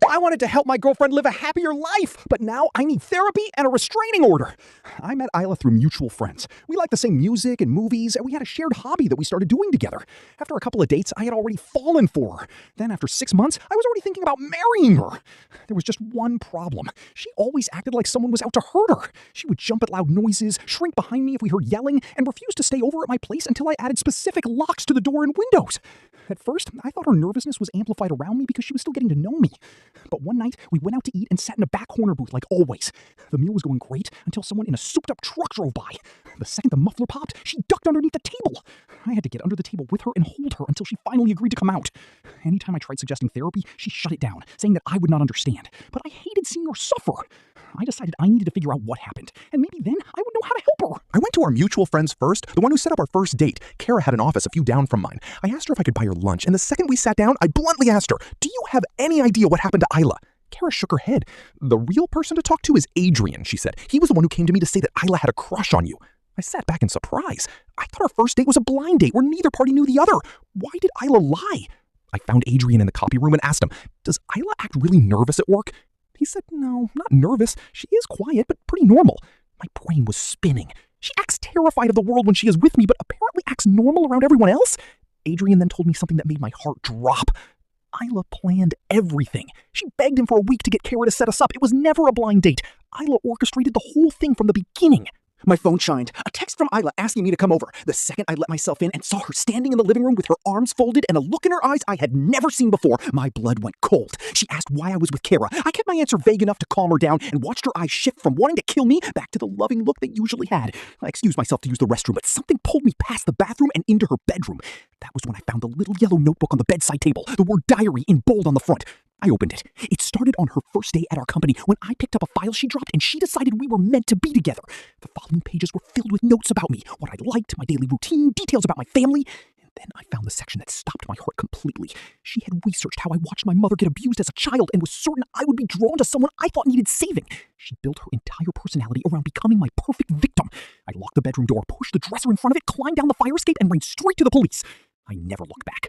I wanted to help my girlfriend live a happier life, but now I need therapy and a restraining order. I met Isla through mutual friends. We liked the same music and movies, and we had a shared hobby that we started doing together. After a couple of dates, I had already fallen for her. Then after 6 months, I was already thinking about marrying her. There was just one problem. She always acted like someone was out to hurt her. She would jump at loud noises, shrink behind me if we heard yelling, and refuse to stay over at my place until I added specific locks to the door and windows. At first, I thought her nervousness was amplified around me because she was still getting to know me. But one night, we went out to eat and sat in a back corner booth like always. The meal was going great until someone in a souped-up truck drove by. The second the muffler popped, she ducked underneath the table. I had to get under the table with her and hold her until she finally agreed to come out. Anytime I tried suggesting therapy, she shut it down, saying that I would not understand. But I hated seeing her suffer. I decided I needed to figure out what happened, and maybe then I would know how to help her. I went to our mutual friends first, the one who set up our first date. Kara had an office a few down from mine. I asked her if I could buy her lunch, and the second we sat down, I bluntly asked her, "Do you have any idea what happened to Isla?" Kara shook her head. "The real person to talk to is Adrian," she said. "He was the one who came to me to say that Isla had a crush on you." I sat back in surprise. I thought our first date was a blind date where neither party knew the other. Why did Isla lie? I found Adrian in the copy room and asked him, "Does Isla act really nervous at work?" He said, "No, not nervous. She is quiet, but pretty normal." My brain was spinning. She acts terrified of the world when she is with me, but apparently acts normal around everyone else? Adrian then told me something that made my heart drop. Isla planned everything. She begged him for a week to get Kara to set us up. It was never a blind date. Isla orchestrated the whole thing from the beginning. My phone chimed. A text from Isla asking me to come over. The second I let myself in and saw her standing in the living room with her arms folded and a look in her eyes I had never seen before, my blood went cold. She asked why I was with Kara. I kept my answer vague enough to calm her down and watched her eyes shift from wanting to kill me back to the loving look they usually had. I excused myself to use the restroom, but something pulled me past the bathroom and into her bedroom. That was when I found the little yellow notebook on the bedside table, the word diary in bold on the front. I opened it. It started on her first day at our company when I picked up a file she dropped and she decided we were meant to be together. The following pages were filled with notes about me, what I liked, my daily routine, details about my family. And then I found the section that stopped my heart completely. She had researched how I watched my mother get abused as a child and was certain I would be drawn to someone I thought needed saving. She built her entire personality around becoming my perfect victim. I locked the bedroom door, pushed the dresser in front of it, climbed down the fire escape, and ran straight to the police. I never looked back.